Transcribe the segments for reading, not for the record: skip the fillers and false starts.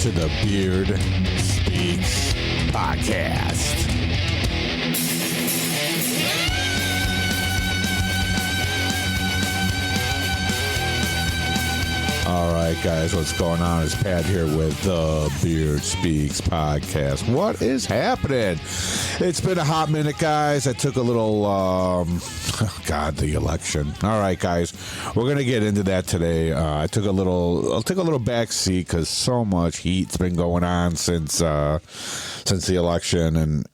to the Beard Speaks podcast. All right, guys, what's going on? It's Pat here with the Beard Speaks podcast. What is happening? It's been a hot minute, guys. I took a little, the election. All right, guys, we're gonna get into that today. I'll take a little back seat because so much heat's been going on since the election, and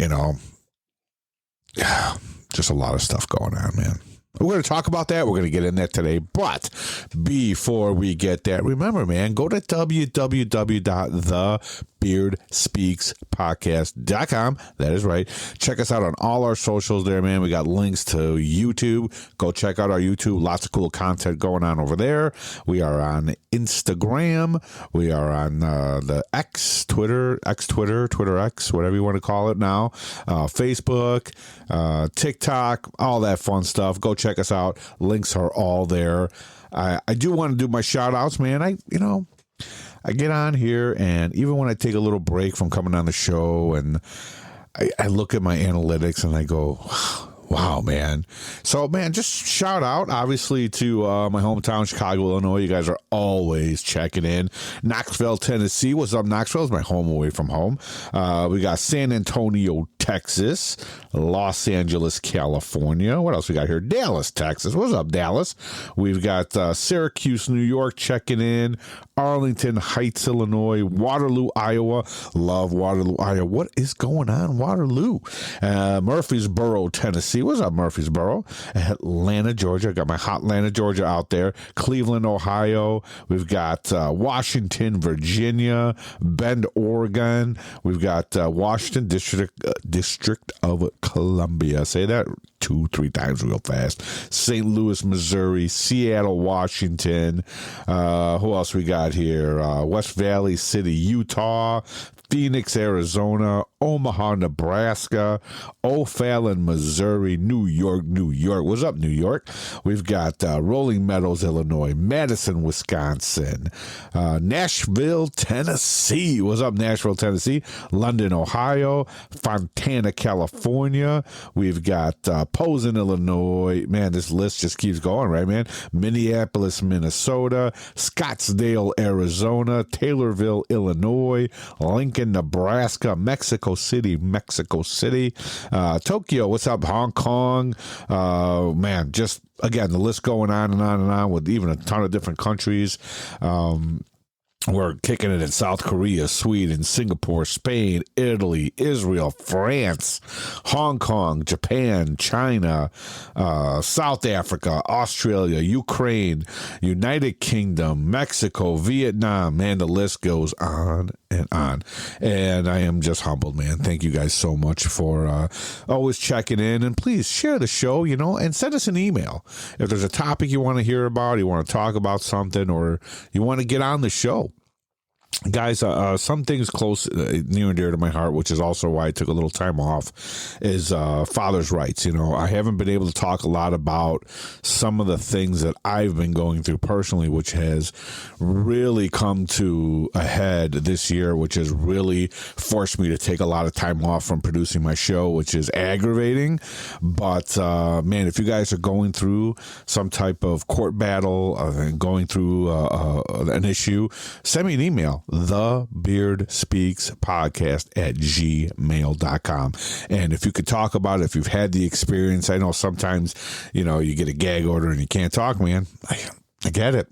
just a lot of stuff going on, man. We're going to talk about that. We're going to get in that today. But before we get that, remember, man, go to www.thebeardspeakspodcast.com. That is right. Check us out on all our socials there, man. We got links to YouTube. Go check out our YouTube. Lots of cool content going on over there. We are on Instagram. We are on the Twitter X, whatever you want to call it now. Facebook, TikTok, all that fun stuff. Go check us out. Links are all there. I do want to do my shout outs, man. I get on here, and even when I take a little break from coming on the show, and I look at my analytics and I go, wow, man. So, man, just shout out, obviously, to my hometown, Chicago, Illinois. You guys are always checking in. Knoxville, Tennessee. What's up, Knoxville? It's my home away from home. We got San Antonio, Texas. Los Angeles, California. What else we got here? Dallas, Texas. What's up, Dallas? We've got Syracuse, New York, checking in. Arlington Heights, Illinois. Waterloo, Iowa. Love Waterloo, Iowa. What is going on, Waterloo? Murfreesboro, Tennessee. What's up, Murfreesboro? Atlanta, Georgia. Got my hot Atlanta, Georgia out there. Cleveland, Ohio. We've got Washington, Virginia. Bend, Oregon. We've got Washington, District of Columbia. Say that 2-3 times real fast. St. Louis, Missouri. Seattle, Washington. Who else we got here? West Valley City, Utah. Phoenix, Arizona, Omaha, Nebraska, O'Fallon, Missouri, New York. What's up, New York? We've got Rolling Meadows, Illinois, Madison, Wisconsin, Nashville, Tennessee. What's up, Nashville, Tennessee? London, Ohio, Fontana, California. We've got Posen, Illinois. Man, this list just keeps going, right, man? Minneapolis, Minnesota, Scottsdale, Arizona, Taylorville, Illinois, Lincoln, Nebraska, Mexico City, Tokyo, what's up, Hong Kong, man, just, again, the list going on and on and on with even a ton of different countries. We're kicking it in South Korea, Sweden, Singapore, Spain, Italy, Israel, France, Hong Kong, Japan, China, South Africa, Australia, Ukraine, United Kingdom, Mexico, Vietnam. Man, the list goes on and on. And I am just humbled, man. Thank you guys so much for always checking in. And please share the show, and send us an email. If there's a topic you want to hear about, you want to talk about something, or you want to get on the show. Guys, some things close, near and dear to my heart, which is also why I took a little time off, is father's rights. I haven't been able to talk a lot about some of the things that I've been going through personally, which has really come to a head this year, which has really forced me to take a lot of time off from producing my show, which is aggravating. But, man, if you guys are going through some type of court battle, going through an issue, send me an email. thebeardspeakspodcast@gmail.com. And if you could talk about it, if you've had the experience, I know sometimes, you get a gag order and you can't talk, man. I get it.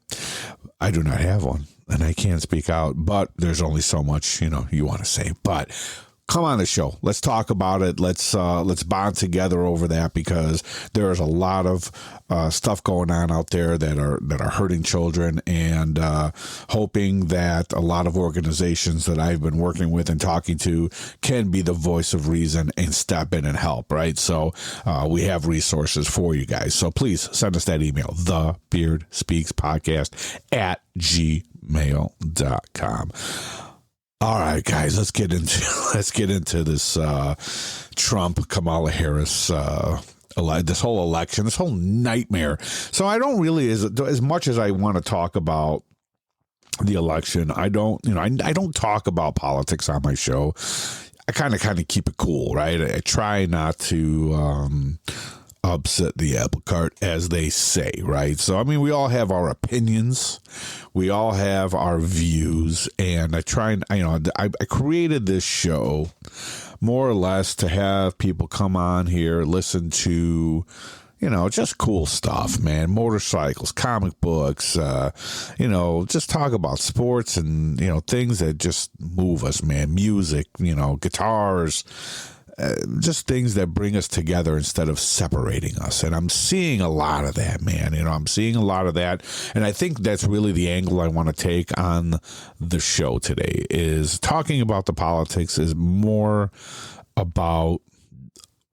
I do not have one, and I can't speak out, but there's only so much, you want to say. But come on the show. Let's talk about it. Let's bond together over that, because there is a lot of stuff going on out there that are hurting children, and hoping that a lot of organizations that I've been working with and talking to can be the voice of reason and step in and help, right? So we have resources for you guys. So please send us that email, thebeardspeakspodcast@gmail.com. All right, guys, let's get into this Trump Kamala Harris this whole election, this whole nightmare. So I don't really, as much as I want to talk about the election. I don't, I don't talk about politics on my show. I kind of keep it cool, right? I try not to upset the apple cart, as they say, right? So, I mean, we all have our opinions. We all have our views. And I try and, I created this show more or less to have people come on here, listen to, just cool stuff, man. Motorcycles, comic books, just talk about sports and, things that just move us, man. Music, guitars, just things that bring us together instead of separating us. And I'm seeing a lot of that, man. I'm seeing a lot of that. And I think that's really the angle I want to take on the show today, is talking about the politics is more about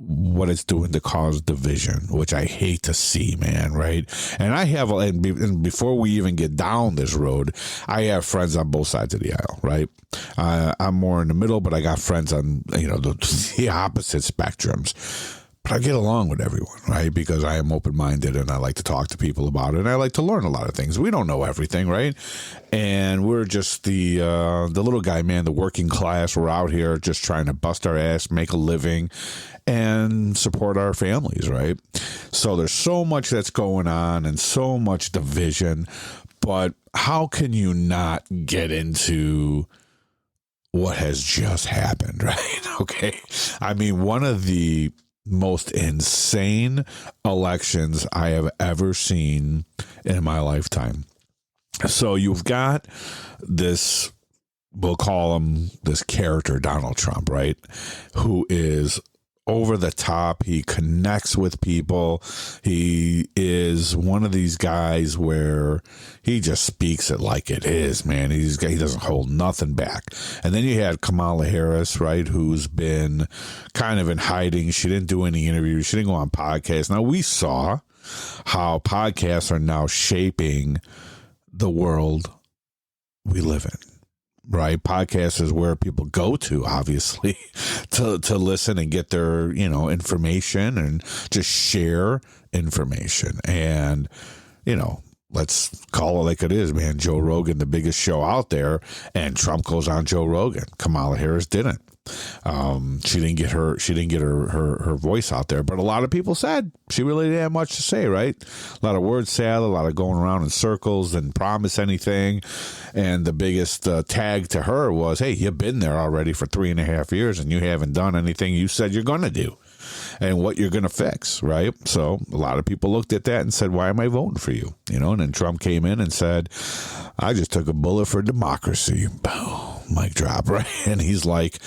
what it's doing to cause division, which I hate to see, man, right? And I have, and before we even get down this road, I have friends on both sides of the aisle, right? I'm more in the middle, but I got friends on, the opposite spectrums. But I get along with everyone, right? Because I am open-minded and I like to talk to people about it. And I like to learn a lot of things. We don't know everything, right? And we're just the little guy, man, the working class. We're out here just trying to bust our ass, make a living, and support our families, right? So there's so much that's going on and so much division. But how can you not get into what has just happened, right? Okay. I mean, one of the most insane elections I have ever seen in my lifetime. So you've got this, we'll call him this character, Donald Trump, right? Who is over the top. He connects with people. He is one of these guys where he just speaks it like it is, man. He doesn't hold nothing back. And then you had Kamala Harris, right, who's been kind of in hiding. She didn't do any interviews. She didn't go on podcasts. Now, we saw how podcasts are now shaping the world we live in. Right, podcast is where people go to, obviously, to listen and get their information and just share information. And let's call it like it is, man. Joe Rogan, the biggest show out there, and Trump goes on Joe Rogan. Kamala Harris didn't. She didn't get her voice out there, but a lot of people said she really didn't have much to say, right? A lot of word salad, a lot of going around in circles, didn't promise anything. And the biggest tag to her was, hey, you've been there already for 3.5 years and you haven't done anything you said you're going to do and what you're going to fix, right? So a lot of people looked at that and said, why am I voting for you? And then Trump came in and said, I just took a bullet for democracy. Boom. Mic drop, right? And he's like,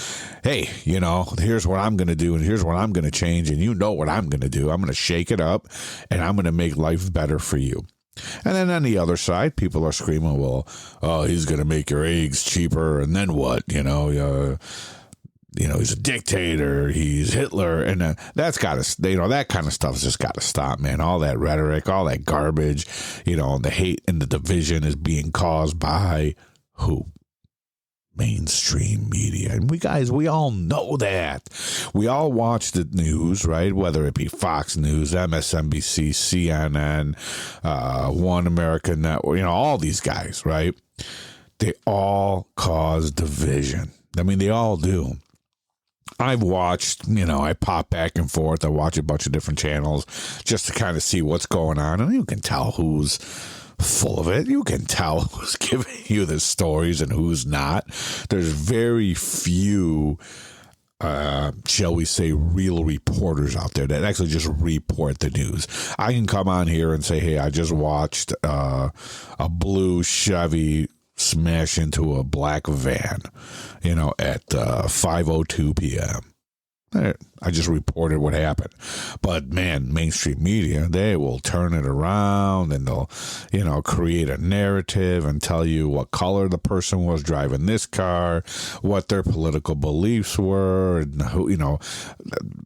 hey, here's what I'm going to do and here's what I'm going to change. And what I'm going to do. I'm going to shake it up and I'm going to make life better for you. And then on the other side, people are screaming, well, he's going to make your eggs cheaper. And then what? He's a dictator. He's Hitler. And that's got to, that kind of stuff's just got to stop, man. All that rhetoric, all that garbage, the hate and the division is being caused by who? Mainstream media. And we all know that. We all watch the news, right? Whether it be Fox News, MSNBC, CNN, One American Network, all these guys, right? They all cause division. I mean, they all do. I've watched, I pop back and forth. I watch a bunch of different channels just to kind of see what's going on. And you can tell who's full of it. You can tell who's giving you the stories and who's not. There's very few, shall we say, real reporters out there that actually just report the news. I can come on here and say, hey, I just watched a blue Chevy smash into a black van, at 5:02 p.m. I just reported what happened. But man, mainstream media, they will turn it around and they'll, create a narrative and tell you what color the person was driving this car, what their political beliefs were, and who,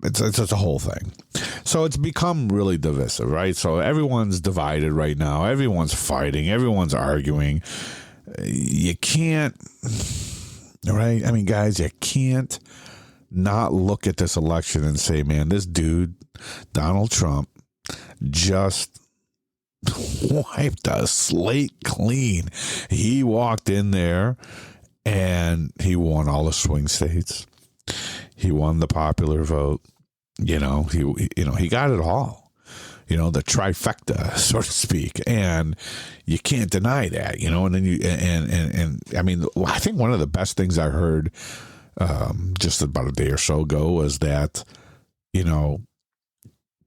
it's a whole thing. So it's become really divisive, right? So everyone's divided right now. Everyone's fighting. Everyone's arguing. You can't, right? I mean, guys, you can't not look at this election and say, man, this dude, Donald Trump, just wiped the slate clean. He walked in there and he won all the swing states. He won the popular vote. He got it all. The trifecta, so to speak, and you can't deny that. And then and I mean, I think one of the best things I heard just about a day or so ago was that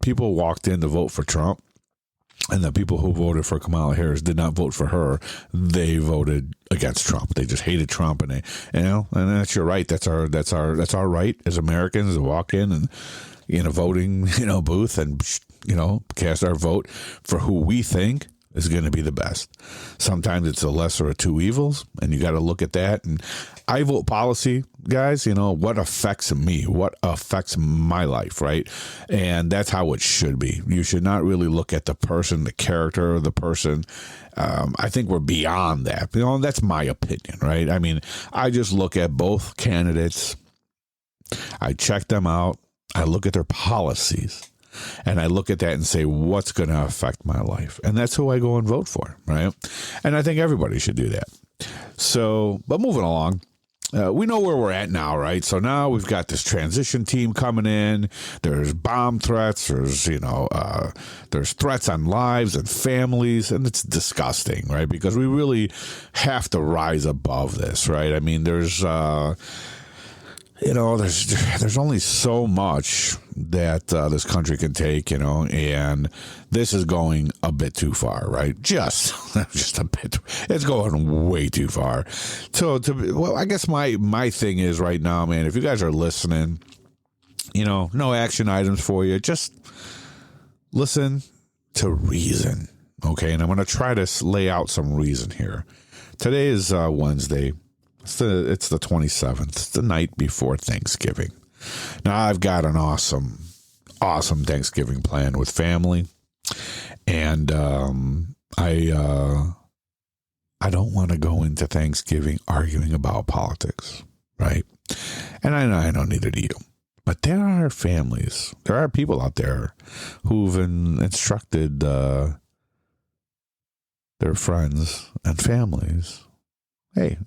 people walked in to vote for Trump, and the people who voted for Kamala Harris did not vote for her. They voted against Trump. They just hated Trump, and and that's your right. That's our right as Americans to walk in and in a voting booth and cast our vote for who we think is going to be the best. Sometimes it's the lesser of two evils, and you got to look at that. And I vote policy, guys, what affects me, what affects my life, right? And that's how it should be. You should not really look at the person, the character of the person. I think we're beyond that. That's my opinion, right? I mean, I just look at both candidates. I check them out. I look at their policies. And I look at that and say, what's going to affect my life? And that's who I go and vote for, right? And I think everybody should do that. So, but moving along, we know where we're at now, right? So now we've got this transition team coming in. There's bomb threats. There's threats on lives and families, and it's disgusting, right? Because we really have to rise above this, right? I mean, there's only so much that this country can take, and this is going a bit too far, right? Just a bit. It's going way too far. So, I guess my thing is right now, man, if you guys are listening, no action items for you. Just listen to reason, okay? And I'm going to try to lay out some reason here. Today is Wednesday. It's the 27th. It's the night before Thanksgiving. Now, I've got an awesome Thanksgiving plan with family. And I don't want to go into Thanksgiving arguing about politics, right? And I know neither do you. But there are families, there are people out there who've instructed their friends and families, hey,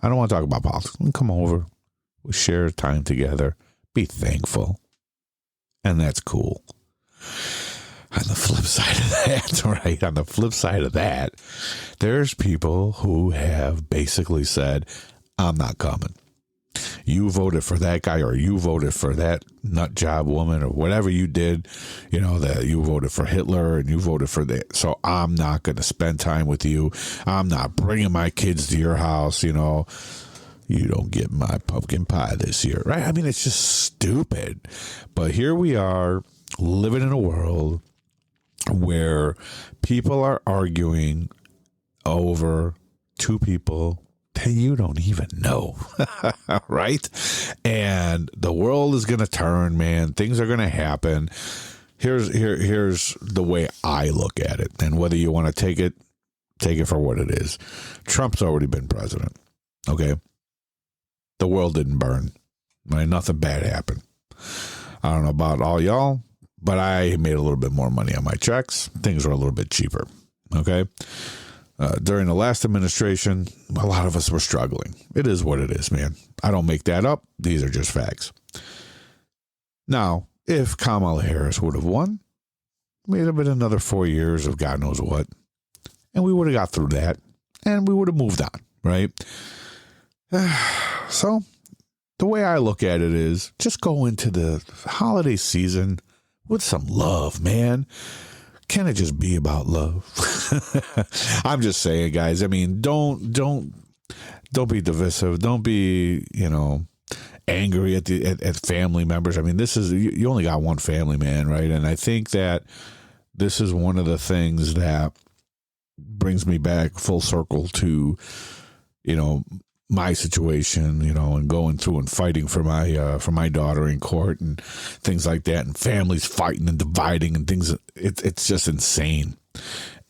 I don't want to talk about politics. Come over. We'll share time together. Be thankful. And that's cool. On the flip side of that, right? On the flip side of that, there's people who have basically said, I'm not coming. You voted for that guy, or you voted for that nut job woman, or whatever you did, that you voted for Hitler and you voted for that. So I'm not going to spend time with you. I'm not bringing my kids to your house. You don't get my pumpkin pie this year, right? I mean, it's just stupid. But here we are living in a world where people are arguing over two people that you don't even know, right? And the world is going to turn, man. Things are going to happen. Here's the way I look at it. And whether you want to take it for what it is. Trump's already been president, okay? The world didn't burn, right? Nothing bad happened. I don't know about all y'all, but I made a little bit more money on my checks. Things were a little bit cheaper, okay? During the last administration, a lot of us were struggling. It is what it is, man. I don't make that up. These are just facts. Now, if Kamala Harris would have won, we'd have been another 4 years of God knows what. And we would have got through that. And we would have moved on, right? So, the way I look at it is just go into the holiday season with some love, man. Can it just be about love? I'm just saying, guys. I mean, don't be divisive. Don't be, angry at family members. I mean, this is, you only got one family, man, right? And I think that this is one of the things that brings me back full circle to, my situation, and going through and fighting for my daughter in court and things like that, and families fighting and dividing and things. It's just insane.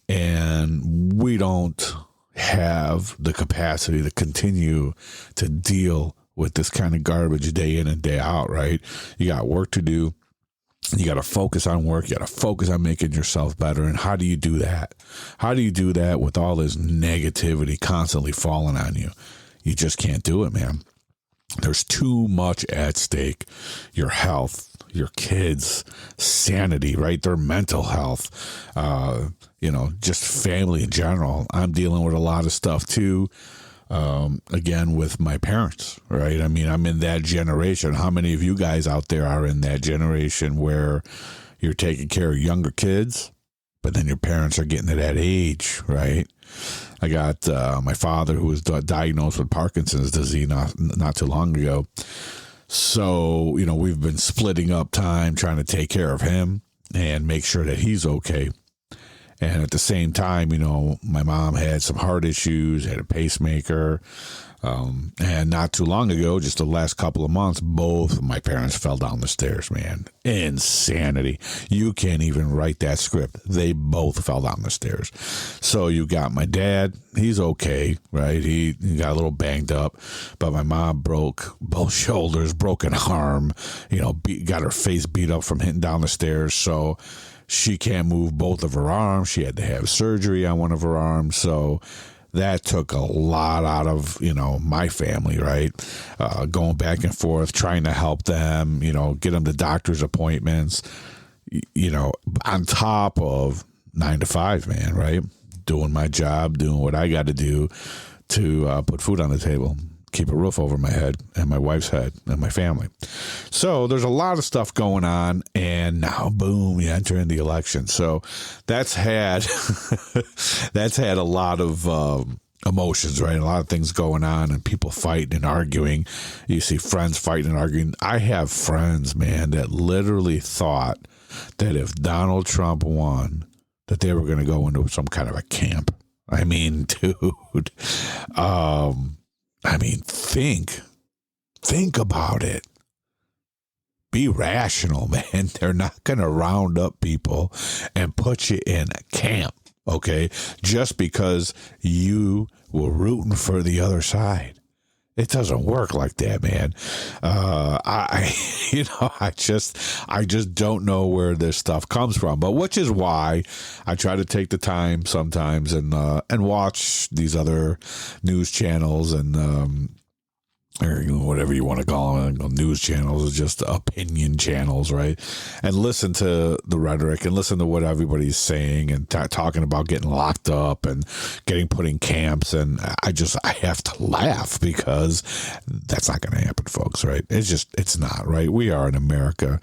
And we don't have the capacity to continue to deal with this kind of garbage day in and day out, right? You got work to do. You got to focus on work. You got to focus on making yourself better. And how do you do that? How do you do that with all this negativity constantly falling on you? You just can't do it, man. There's too much at stake. Your health, your kids' sanity, right? Their mental health, just family in general. I'm dealing with a lot of stuff too. Again, with my parents, right? I mean, I'm in that generation. How many of you guys out there are in that generation where you're taking care of younger kids, but then your parents are getting to that age, right? I got my father who was diagnosed with Parkinson's disease not too long ago. So, we've been splitting up time trying to take care of him and make sure that he's okay. And at the same time, my mom had some heart issues, had a pacemaker. And not too long ago, just the last couple of months, both of my parents fell down the stairs, man. Insanity. You can't even write that script. They both fell down the stairs. So you got my dad. He's okay, right? He got a little banged up. But my mom broke both shoulders, broken arm, got her face beat up from hitting down the stairs. So she can't move both of her arms. She had to have surgery on one of her arms. So that took a lot out of, my family, right? Going back and forth, trying to help them, get them to doctor's appointments, on top of 9 to 5, man, right? Doing my job, doing what I got to do to put food on the table, keep a roof over my head and my wife's head and my family. So there's a lot of stuff going on, and now boom, you enter in the election. So that's had a lot of emotions, right? A lot of things going on and people fighting and arguing. You see friends fighting and arguing. I have friends, man, that literally thought that if Donald Trump won, that they were going to go into some kind of a camp. I mean, dude, think about it. Be rational, man. They're not going to round up people and put you in a camp, okay? Just because you were rooting for the other side. It doesn't work like that, man. I just don't know where this stuff comes from. But which is why I try to take the time sometimes and watch these other news channels and or whatever you want to call them, news channels, just opinion channels, right? And listen to the rhetoric and listen to what everybody's saying and talking about getting locked up and getting put in camps. And I have to laugh because that's not going to happen, folks, right? It's not, right? We are in America,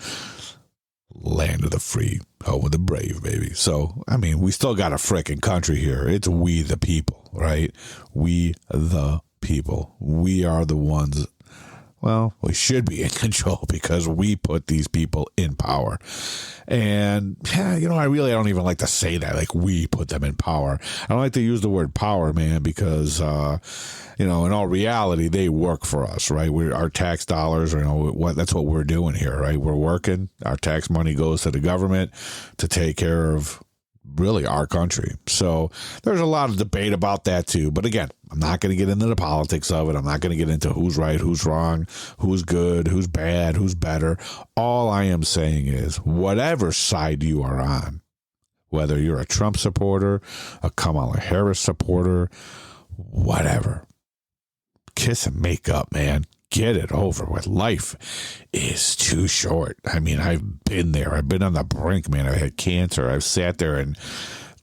land of the free, home of the brave, baby. So, I mean, we still got a frickin' country here. It's we the people, right? We the people. We are the ones, well, we should be in control because we put these people in power. And, I don't even like to say that, like we put them in power. I don't like to use the word power, man, because, in all reality, they work for us, right? Our tax dollars, that's what we're doing here, right? We're working. Our tax money goes to the government to take care of really our country. So there's a lot of debate about that too. But again, I'm not going to get into the politics of it. I'm not going to get into who's right, who's wrong, who's good, who's bad, who's better. All I am saying is whatever side you are on, whether you're a Trump supporter, a Kamala Harris supporter, whatever, kiss and make up, man. Get it over with. Life is too short. I mean, I've been there. I've been on the brink, man. I had cancer. I've sat there and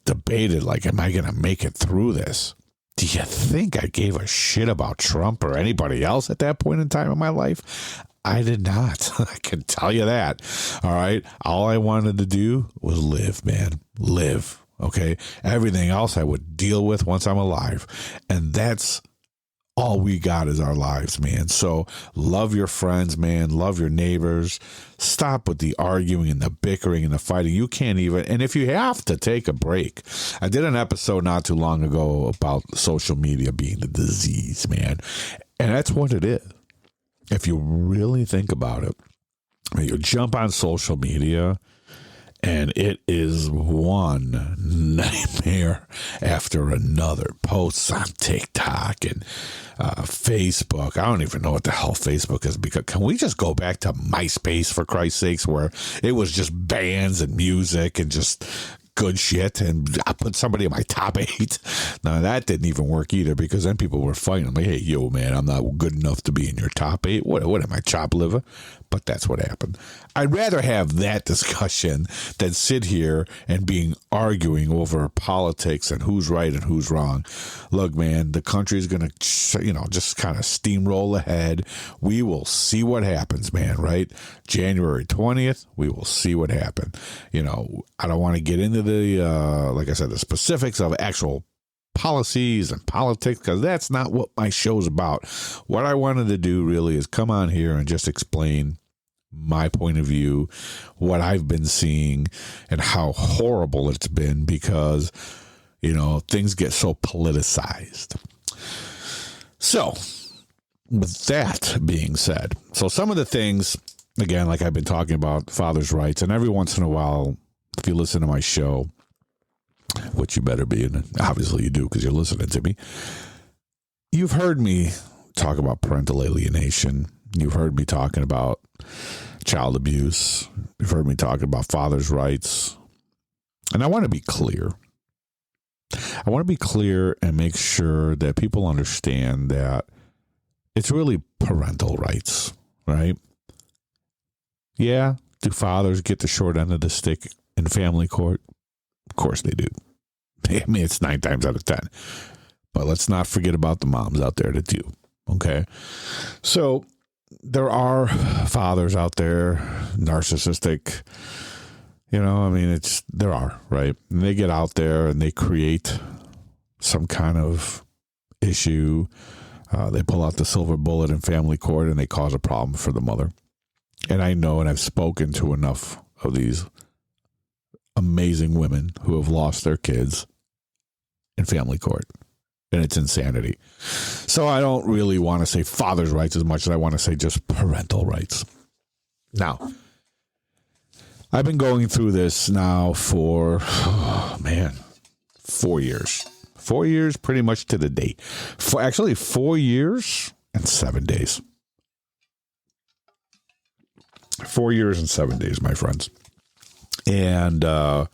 debated, like, am I going to make it through this? Do you think I gave a shit about Trump or anybody else at that point in time in my life? I did not. I can tell you that. All right. All I wanted to do was live, man. Live. Okay. Everything else I would deal with once I'm alive. And that's all we got is our lives, man. So love your friends, man. Love your neighbors. Stop with the arguing and the bickering and the fighting. You can't even, and if you have to take a break, I did an episode not too long ago about social media being the disease, man. And that's what it is. If you really think about it, you jump on social media And it is one nightmare after another. Posts on TikTok and Facebook. I don't even know what the hell Facebook is. Because can we just go back to MySpace, for Christ's sakes, where it was just bands and music and just good shit, and I put somebody in my top 8. Now that didn't even work either, because then people were fighting. I'm like, hey, yo, man, I'm not good enough to be in your top 8. What am I, chopped liver? But that's what happened. I'd rather have that discussion than sit here and being arguing over politics and who's right and who's wrong. Look, man, the country's going to, just kind of steamroll ahead. We will see what happens, man, right? January 20th, we will see what happens. I don't want to get into the, like I said, the specifics of actual policies and politics, because that's not what my show's about. What I wanted to do really is come on here and just explain my point of view, what I've been seeing, and how horrible it's been, because things get so politicized. So with that being said, so some of the things, again, like I've been talking about father's rights, and every once in a while, if you listen to my show, which you better be, and obviously you do because you're listening to me, you've heard me talk about parental alienation. You've heard me talking about child abuse. You've heard me talking about father's rights. And I want to be clear. I want to be clear and make sure that people understand that it's really parental rights, right? Yeah, do fathers get the short end of the stick in family court? Of course they do. I mean, it's 9 times out of 10. But let's not forget about the moms out there that do. Okay? So there are fathers out there, narcissistic, there are, right? And they get out there and they create some kind of issue. They pull out the silver bullet in family court and they cause a problem for the mother. And I know, and I've spoken to enough of these amazing women who have lost their kids in family court, and it's insanity. So I don't really want to say father's rights as much as I want to say just parental rights. Now, I've been going through this now for, 4 years. 4 years pretty much to the date. 4 years and 7 days. 4 years and 7 days, my friends. And I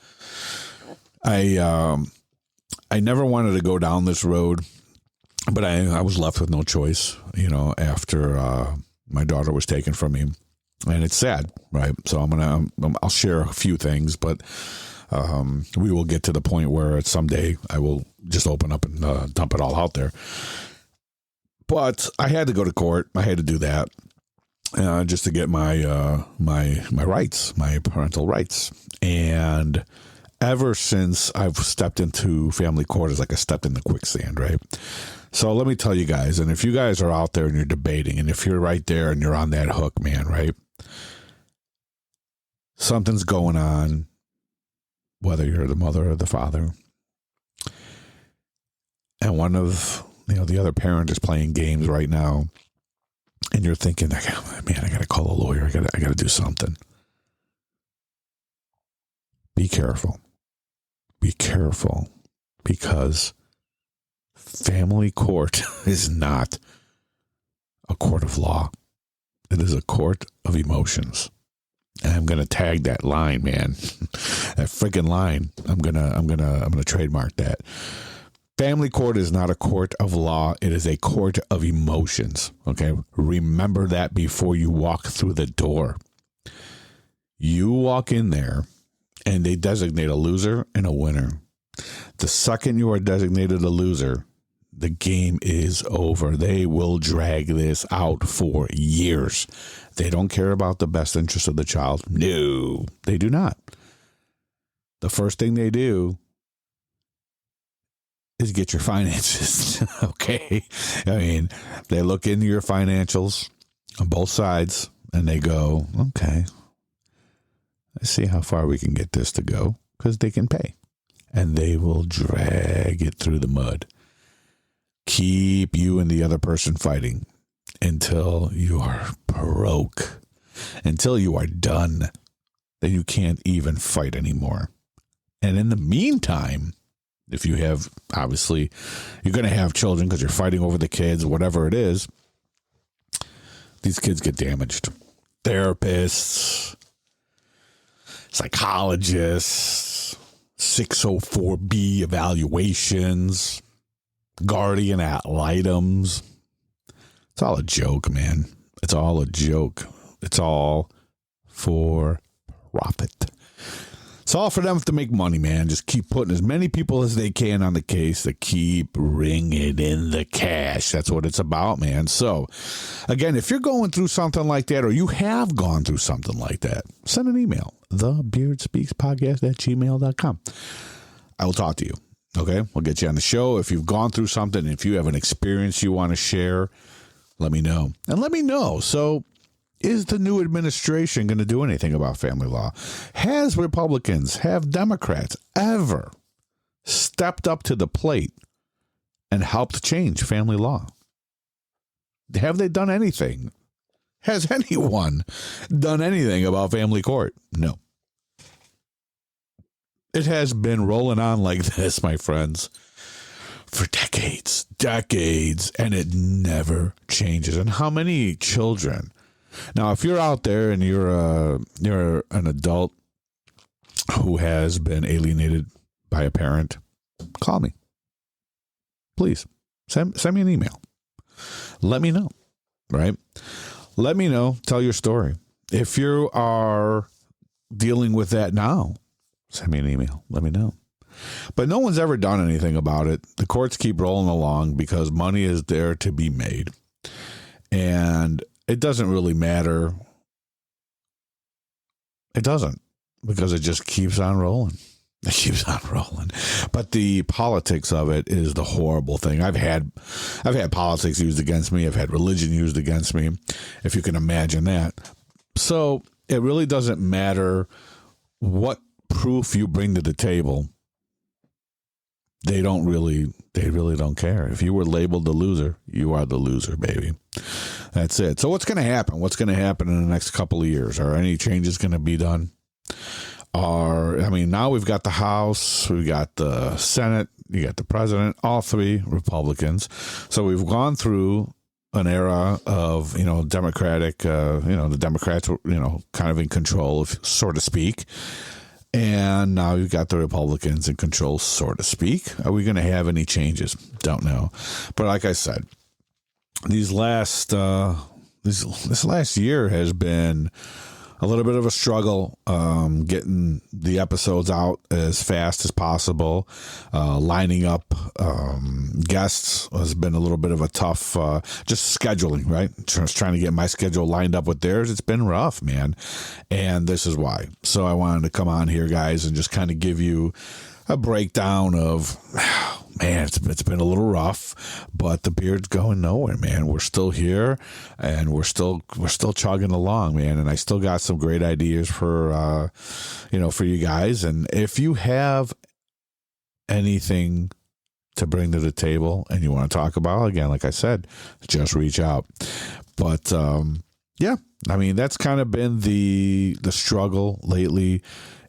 never wanted to go down this road, but I was left with no choice, after my daughter was taken from me. And it's sad, right? So I'll share a few things, but we will get to the point where someday I will just open up and dump it all out there. But I had to go to court. I had to do that. Just to get my rights, my parental rights. And ever since I've stepped into family court, it's like I stepped in the quicksand, right? So let me tell you guys, and if you guys are out there and you're debating, and if you're right there and you're on that hook, man, right? Something's going on, whether you're the mother or the father. And one of, the other parent is playing games right now. And you're thinking, man, I got to call a lawyer. I got to do something. Be careful. Be careful, because family court is not a court of law. It is a court of emotions. And I'm going to tag that line, man. That freaking line. I'm going to trademark that. Family court is not a court of law. It is a court of emotions. Okay. Remember that before you walk through the door. You walk in there and they designate a loser and a winner. The second you are designated a loser, the game is over. They will drag this out for years. They don't care about the best interest of the child. No, they do not. The first thing they do is get your finances. Okay. I mean, they look into your financials on both sides and they go, okay, let's see how far we can get this to go, because they can pay. And they will drag it through the mud. Keep you and the other person fighting until you are broke, until you are done. that you can't even fight anymore. And in the meantime, if you have, obviously, you're going to have children because you're fighting over the kids, whatever it is, these kids get damaged. Therapists, psychologists, 604B evaluations, guardian ad litems. It's all a joke, man. It's all a joke. It's all for profit. It's all for them to make money, man. Just keep putting as many people as they can on the case to keep bringing in the cash. That's what it's about, man. So, again, if you're going through something like that or you have gone through something like that, send an email, thebeardspeakspodcast@gmail.com. I will talk to you, okay? We'll get you on the show. If you've gone through something, if you have an experience you want to share, let me know. And let me know. So, is the new administration going to do anything about family law? Have Democrats ever stepped up to the plate and helped change family law? Have they done anything? Has anyone done anything about family court? No. It has been rolling on like this, my friends, for decades, and it never changes. And how many children? Now, if you're out there and you're an adult who has been alienated by a parent, call me. Please, send me an email. Let me know, right? Let me know. Tell your story. If you are dealing with that now, send me an email. Let me know. But no one's ever done anything about it. The courts keep rolling along because money is there to be made. And it doesn't really matter. It doesn't, because it just keeps on rolling. It keeps on rolling. But the politics of it is the horrible thing. I've had politics used against me. I've had religion used against me, if you can imagine that. So it really doesn't matter what proof you bring to the table. They really don't care. If you were labeled the loser, you are the loser, baby. That's it. So what's going to happen? What's going to happen in the next couple of years? Are any changes going to be done? Now we've got the House, we've got the Senate, you got the president, all three Republicans. So we've gone through an era of, Democratic, the Democrats were, kind of in control, so to speak. And now you've got the Republicans in control, so to speak. Are we going to have any changes? Don't know. But like I said, this last year has been a little bit of a struggle getting the episodes out as fast as possible. Lining up guests has been a little bit of a tough, just scheduling, right? Just trying to get my schedule lined up with theirs. It's been rough, man. And this is why. So I wanted to come on here, guys, and just kind of give you a breakdown of, man, it's been a little rough, but the beard's going nowhere, man. We're still here, and we're still chugging along, man. And I still got some great ideas for you guys. And if you have anything to bring to the table and you want to talk about, again, like I said, just reach out. But that's kind of been the struggle lately.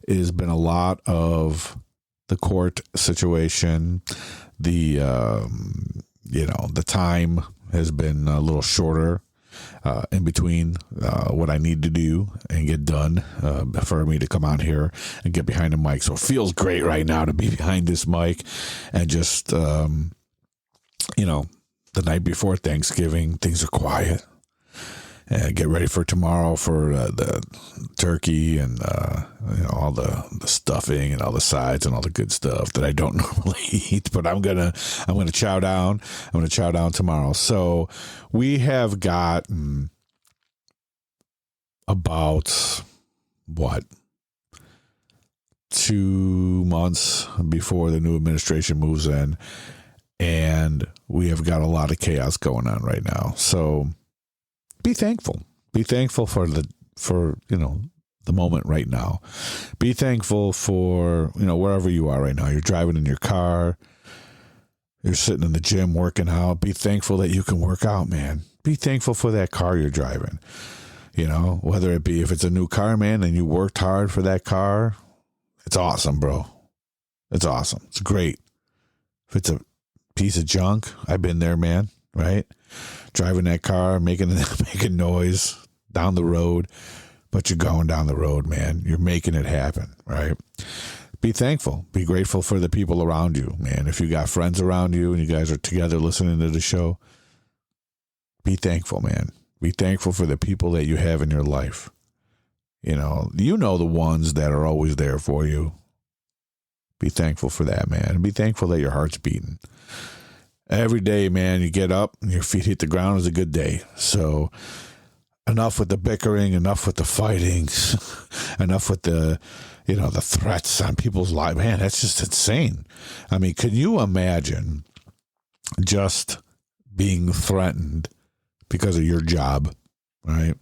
Has been a lot of the court situation. The time has been a little shorter in between what I need to do and get done for me to come out here and get behind the mic. So it feels great right now to be behind this mic and just, the night before Thanksgiving, things are quiet. Get ready for tomorrow for the turkey and all the stuffing and all the sides and all the good stuff that I don't normally eat. But I'm gonna chow down. I'm gonna chow down tomorrow. So we have gotten about 2 months before the new administration moves in, and we have got a lot of chaos going on right now. So be thankful. Be thankful for the moment right now. Be thankful for, wherever you are right now. You're driving in your car. You're sitting in the gym working out. Be thankful that you can work out, man. Be thankful for that car you're driving. Whether it be if it's a new car, man, and you worked hard for that car, it's awesome, bro. It's awesome. It's great. If it's a piece of junk, I've been there, man, right? Driving that car, making noise down the road, but you're going down the road, man. You're making it happen, right? Be thankful. Be grateful for the people around you, man. If you got friends around you and you guys are together listening to the show, be thankful, man. Be thankful for the people that you have in your life. The ones that are always there for you. Be thankful for that, man. Be thankful that your heart's beating. Every day, man, you get up and your feet hit the ground is a good day. So enough with the bickering, enough with the fighting, enough with the threats on people's lives. Man, that's just insane. I mean, can you imagine just being threatened because of your job, right?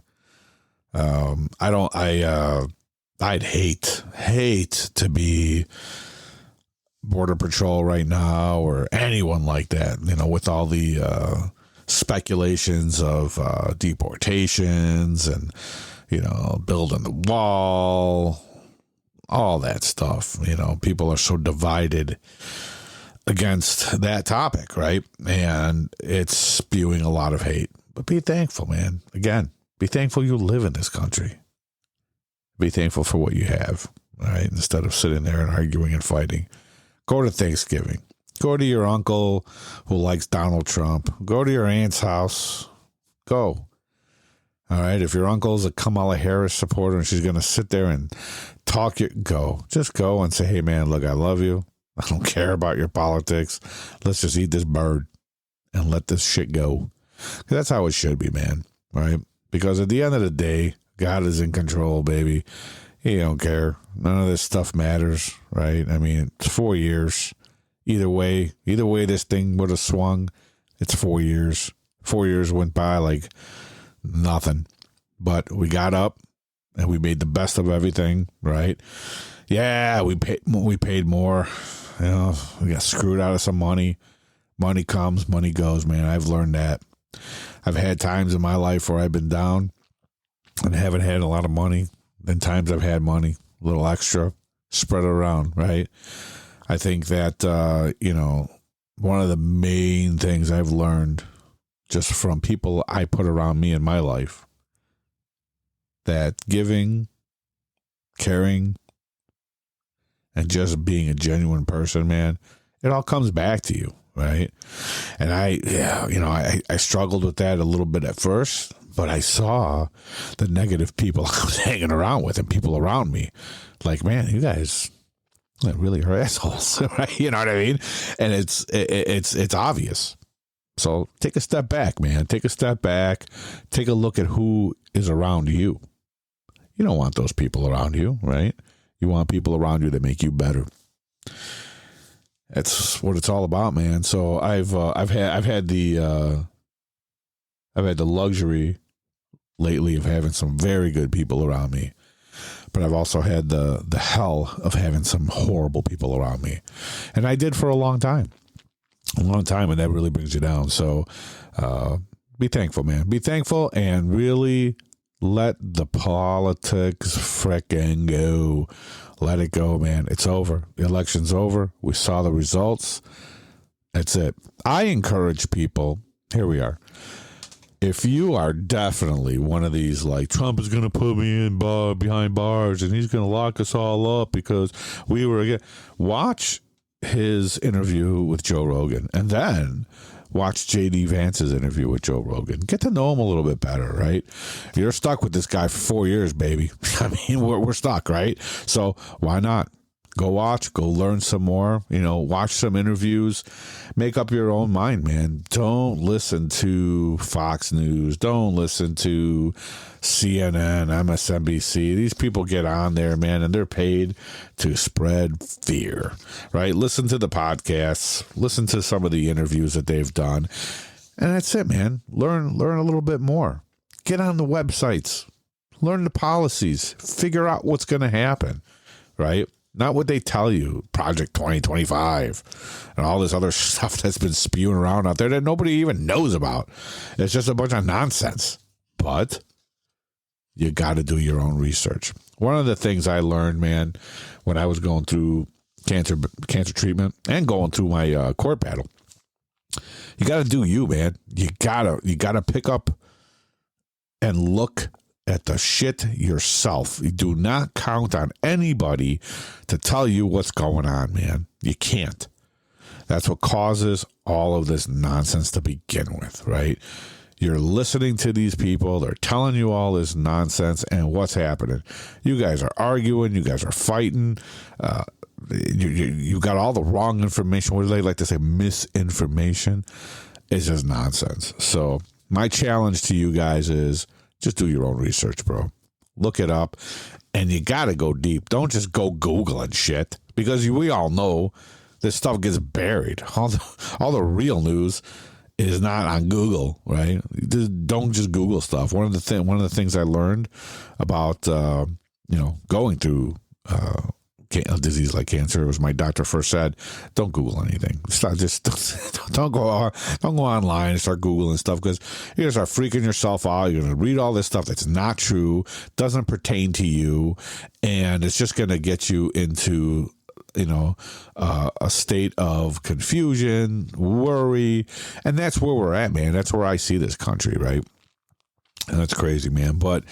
I'd hate to be Border Patrol right now or anyone like that, with all the speculations of deportations and, building the wall, all that stuff. People are so divided against that topic, right? And it's spewing a lot of hate. But be thankful, man. Again, be thankful you live in this country. Be thankful for what you have, all right? Instead of sitting there and arguing and fighting. Go to Thanksgiving. Go to your uncle who likes Donald Trump. Go to your aunt's house. Go. All right? If your uncle's a Kamala Harris supporter and she's going to sit there and talk, go. Just go and say, hey, man, look, I love you. I don't care about your politics. Let's just eat this bird and let this shit go. That's how it should be, man, right? Because at the end of the day, God is in control, baby. He don't care. None of this stuff matters, right? I mean, it's 4 years. Either way this thing would have swung, it's 4 years. 4 years went by like nothing. But we got up and we made the best of everything, right? Yeah, we paid more. We got screwed out of some money. Money comes, money goes, man. I've learned that. I've had times in my life where I've been down and haven't had a lot of money. Then times I've had money, a little extra, spread it around, right? I think that, one of the main things I've learned just from people I put around me in my life, that giving, caring, and just being a genuine person, man, it all comes back to you, right? And I struggled with that a little bit at first, but I saw the negative people I was hanging around with and people around me. Like, man, you guys really are assholes, right? You know what I mean? And it's obvious. So take a step back, man. Take a step back. Take a look at who is around you. You don't want those people around you, right? You want people around you that make you better. That's what it's all about, man. So I've had the luxury lately of having some very good people around me, but I've also had the hell of having some horrible people around me, and I did for a long time, and that really brings you down. So be thankful, man. Be thankful and really let the politics frickin' go. Let it go, man. It's over. The election's over. We saw the results. That's it. I encourage people. Here we are. If you are definitely one of these, like, Trump is going to put me in behind bars and he's going to lock us all up because we were again. Watch his interview with Joe Rogan and then watch J.D. Vance's interview with Joe Rogan. Get to know him a little bit better, right? You're stuck with this guy for 4 years, baby. I mean, we're stuck, right? So why not? Go watch, go learn some more, watch some interviews, make up your own mind, man. Don't listen to Fox News. Don't listen to CNN, MSNBC. These people get on there, man, and they're paid to spread fear, right? Listen to the podcasts, listen to some of the interviews that they've done, and that's it, man. Learn a little bit more. Get on the websites, learn the policies, figure out what's going to happen, right? Not what they tell you, Project 2025 and all this other stuff that's been spewing around out there that nobody even knows about. It's just a bunch of nonsense. But you got to do your own research. One of the things I learned, man, when I was going through cancer treatment and going through my court battle, you got to do you, man. You gotta pick up and look at the shit yourself. You do not count on anybody to tell you what's going on, man. You can't. That's what causes all of this nonsense to begin with, right? You're listening to these people. They're telling you all this nonsense, and what's happening? You guys are arguing. You guys are fighting. You got all the wrong information. What do they like to say? Misinformation. It's just nonsense. So my challenge to you guys is just do your own research, bro. Look it up, and you got to go deep. Don't just go Googling shit, because we all know this stuff gets buried. All the real news is not on Google, right? Don't just Google stuff. One of the things I learned about going through a disease like cancer was my doctor first said, don't Google anything. Don't go online and start Googling stuff, because you're going to start freaking yourself out. You're going to read all this stuff that's not true, doesn't pertain to you, and it's just going to get you into a state of confusion, worry, and that's where we're at, man. That's where I see this country, right? And that's crazy, man. But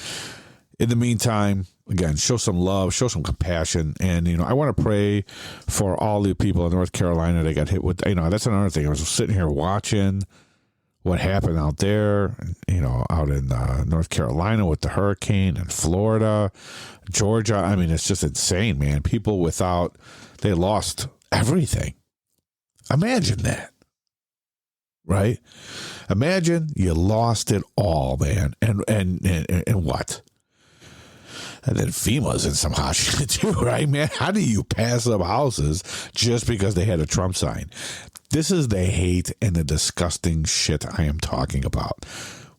in the meantime, again, show some love, show some compassion, and I want to pray for all the people in North Carolina that got hit with. That's another thing. I was sitting here watching what happened out there, out in North Carolina with the hurricane, and Florida, Georgia. I mean, it's just insane, man. People they lost everything. Imagine that, right? Imagine you lost it all, man. And what? And then FEMA's in some hot shit too, right, man? How do you pass up houses just because they had a Trump sign? This is the hate and the disgusting shit I am talking about.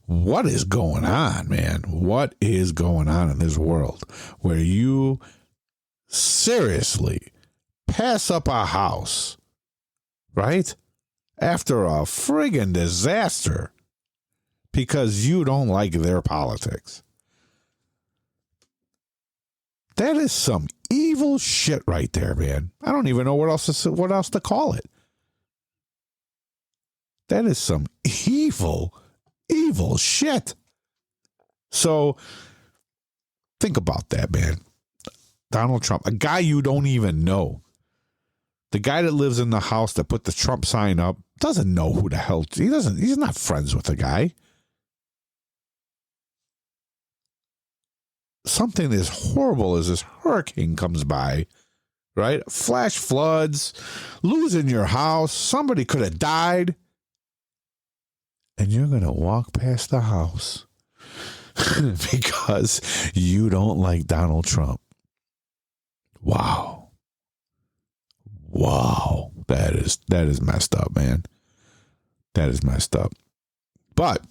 What is going on, man? What is going on in this world where you seriously pass up a house, right, after a friggin' disaster because you don't like their politics? That is some evil shit right there, man. I don't even know what else to call it. That is some evil shit. So think about that, man. Donald Trump, a guy you don't even know. The guy that lives in the house that put the Trump sign up doesn't know who the hell. He's not friends with the guy. Something as horrible as this hurricane comes by, right? Flash floods, losing your house. Somebody could have died. And you're going to walk past the house because you don't like Donald Trump. Wow. That is messed up, man. That is messed up. But,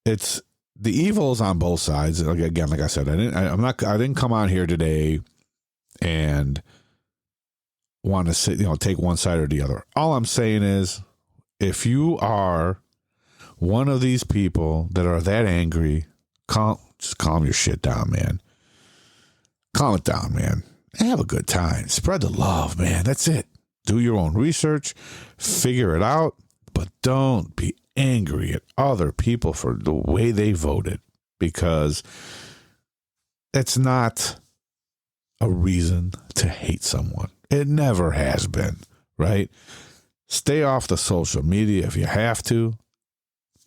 it's the evil is on both sides. Again, like I said, I didn't come on here today and want to say, take one side or the other. All I'm saying is, if you are one of these people that are that angry, just calm your shit down, man. Calm it down, man. Have a good time. Spread the love, man. That's it. Do your own research. Figure it out. But don't be angry at other people for the way they voted, because that's not a reason to hate someone. It never has been, right? Stay off the social media if you have to,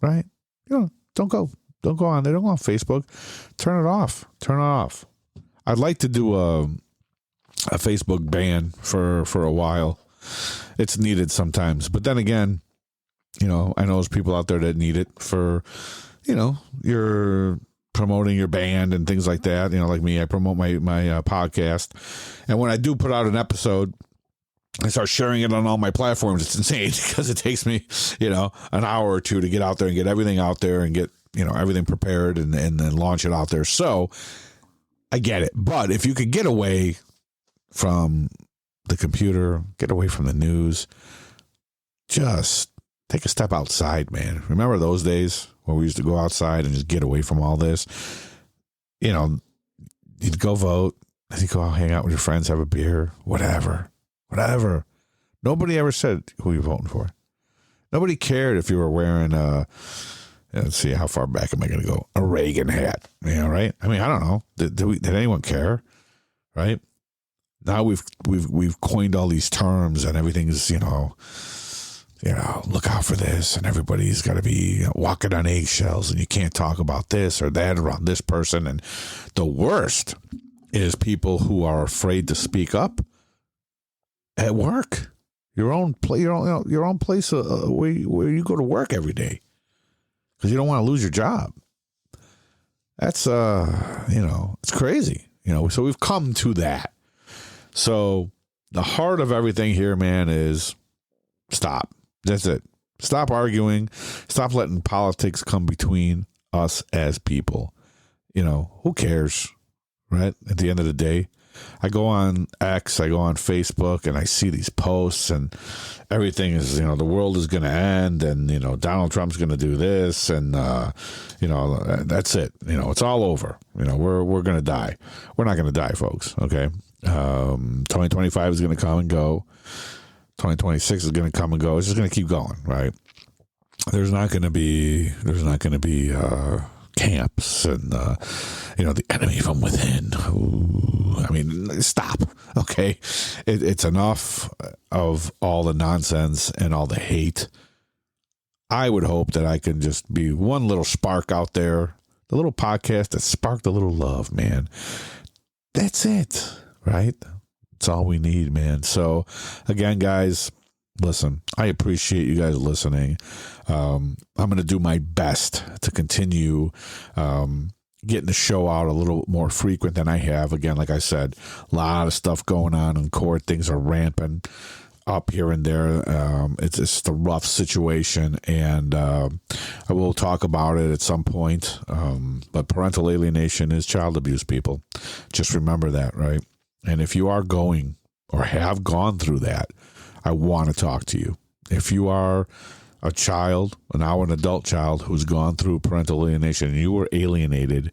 right? Don't go on there. Don't go on Facebook. Turn it off. I'd like to do a Facebook ban for a while. It's needed sometimes, but then again, I know there's people out there that need it for, you're promoting your band and things like that. Like me, I promote my podcast, and when I do put out an episode, I start sharing it on all my platforms. It's insane because it takes me, an hour or two to get out there and get everything out there and get, everything prepared and then launch it out there. So I get it. But if you could get away from the computer, get away from the news, just take a step outside, man. Remember those days when we used to go outside and just get away from all this? You know, you'd go vote, and you'd go out, hang out with your friends, have a beer, whatever. Nobody ever said who you're voting for. Nobody cared if you were wearing let's see, how far back am I going to go? A Reagan hat, right? I mean, I don't know. Did anyone care, right? Now we've coined all these terms, and everything's look out for this, and everybody's got to be walking on eggshells, and you can't talk about this or that around this person. And the worst is people who are afraid to speak up at work, your own place where you go to work every day, because you don't want to lose your job. That's it's crazy, So we've come to that. So the heart of everything here, man, is stop. That's it. Stop arguing. Stop letting politics come between us as people. Who cares, right? At the end of the day, I go on X, I go on Facebook, and I see these posts, and everything is, the world is going to end, and, Donald Trump's going to do this, and, that's it. It's all over. We're going to die. We're not going to die, folks, okay? 2025 is going to come and go. 2026 is going to come and go. It's just going to keep going, right? There's not going to be camps and the enemy from within. Ooh, I mean, stop. Okay, it's enough of all the nonsense and all the hate. I would hope that I can just be one little spark out there, the little podcast that sparked a little love, man. That's it, right? It's all we need, man. So, again, guys, listen, I appreciate you guys listening. I'm going to do my best to continue getting the show out a little more frequent than I have. Again, like I said, a lot of stuff going on in court. Things are ramping up here and there. It's just a rough situation, and I will talk about it at some point. But parental alienation is child abuse, people. Just remember that, right? And if you are going or have gone through that, I want to talk to you. If you are a child, now an adult child who's gone through parental alienation, and you were alienated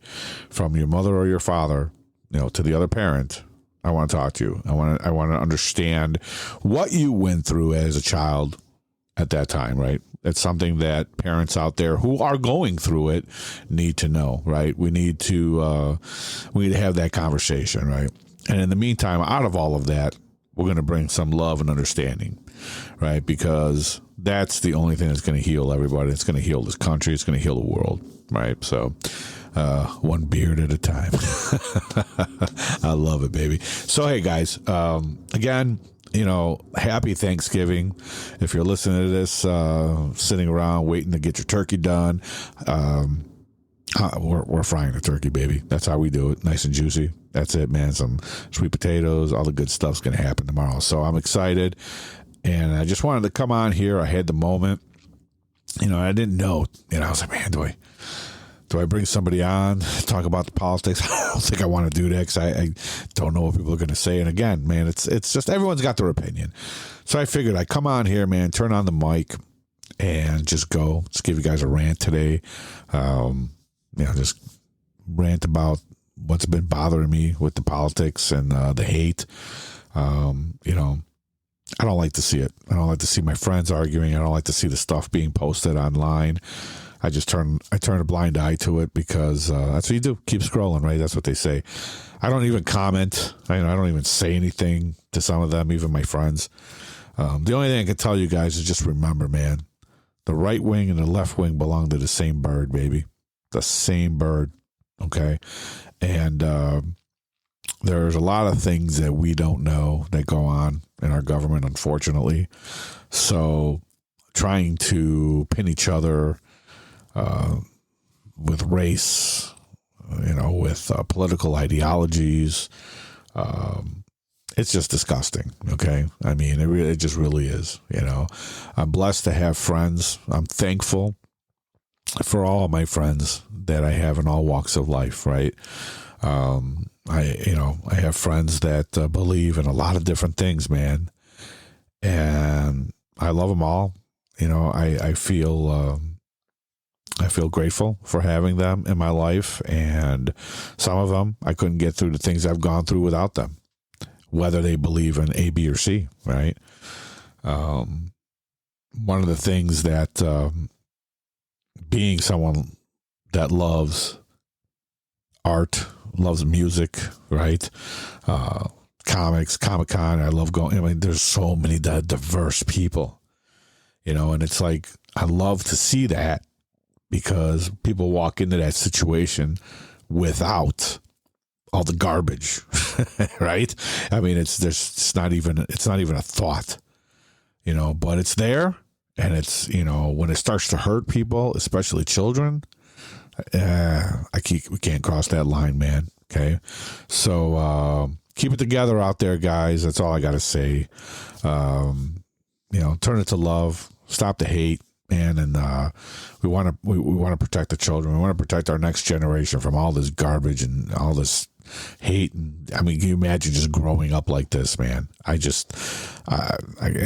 from your mother or your father, to the other parent, I want to talk to you. I want to understand what you went through as a child at that time, right? It's something that parents out there who are going through it need to know, right? We need to have that conversation, right? And in the meantime, out of all of that, we're going to bring some love and understanding, right? Because that's the only thing that's going to heal everybody. It's going to heal this country. It's going to heal the world, right? So one beard at a time. I love it, baby. So, hey, guys, again, happy Thanksgiving. If you're listening to this, sitting around waiting to get your turkey done, we're frying the turkey, baby. That's how we do it. Nice and juicy. That's it, man. Some sweet potatoes, all the good stuff's going to happen tomorrow. So I'm excited. And I just wanted to come on here. I had the moment. I didn't know. I was like, man, do I bring somebody on, talk about the politics? I don't think I want to do that because I don't know what people are going to say. And again, man, it's just everyone's got their opinion. So I figured I'd come on here, man, turn on the mic and just give you guys a rant today. Just rant about what's been bothering me with the politics and the hate. I don't like to see it. I don't like to see my friends arguing. I don't like to see the stuff being posted online. I turn a blind eye to it because that's what you do. Keep scrolling, right? That's what they say. I don't even comment. I don't even say anything to some of them, even my friends. The only thing I can tell you guys is just remember, man, the right wing and the left wing belong to the same bird, baby. The same bird, okay? And there's a lot of things that we don't know that go on in our government, unfortunately. So trying to pin each other with race, with political ideologies, it's just disgusting, okay? I mean, it just really is, I'm blessed to have friends. I'm thankful for all of my friends that I have in all walks of life, right? I have friends that believe in a lot of different things, man, and I love them all, I feel grateful for having them in my life, and some of them I couldn't get through the things I've gone through without them, whether they believe in A, B, or C, right? One of the things that being someone that loves art, loves music, right? Comics, Comic-Con, I love going. I mean, there's so many diverse people, and it's like, I love to see that, because people walk into that situation without all the garbage, right? I mean, it's not even a thought, but it's there, and it's, when it starts to hurt people, especially children, we can't cross that line, man. Okay, so keep it together out there, guys. That's all I got to say. Turn it to love, stop the hate. And we want to protect the children. We want to protect our next generation from all this garbage and all this hate. And I mean, can you imagine just growing up like this, man? In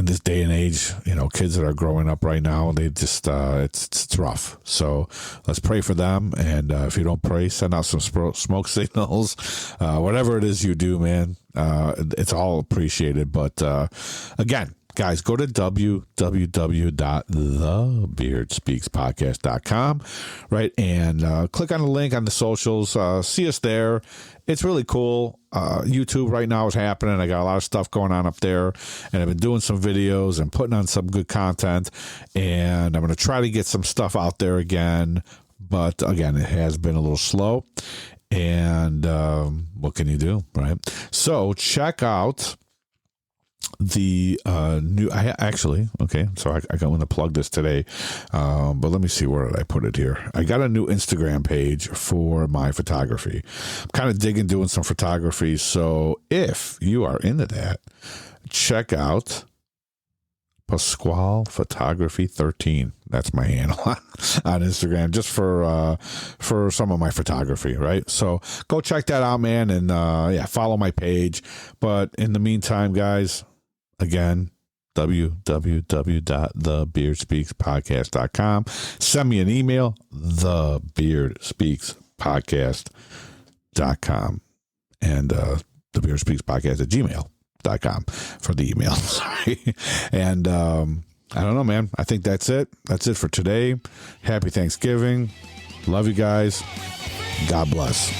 this day and age, kids that are growing up right now, they just it's rough. So let's pray for them. And if you don't pray, send out some smoke signals. Whatever it is you do, man, it's all appreciated. But again, guys, go to www.thebeardspeakspodcast.com, right? And click on the link on the socials. See us there. It's really cool. YouTube right now is happening. I got a lot of stuff going on up there, and I've been doing some videos and putting on some good content, and I'm going to try to get some stuff out there again. But again, it has been a little slow, and what can you do, right? So check out the new, so I want to plug this today, but let me see, where did I put it here? I got a new Instagram page for my photography. I'm kind of doing some photography, so if you are into that, check out Pasquale Photography 13. That's my handle on Instagram, just for some of my photography, right? So go check that out, man, and follow my page. But in the meantime, guys, again, www.thebeardspeakspodcast.com. Send me an email, thebeardspeakspodcast.com, and thebeardspeakspodcast@gmail.com for the email. Sorry. And I don't know, man. I think that's it. That's it for today. Happy Thanksgiving. Love you guys. God bless.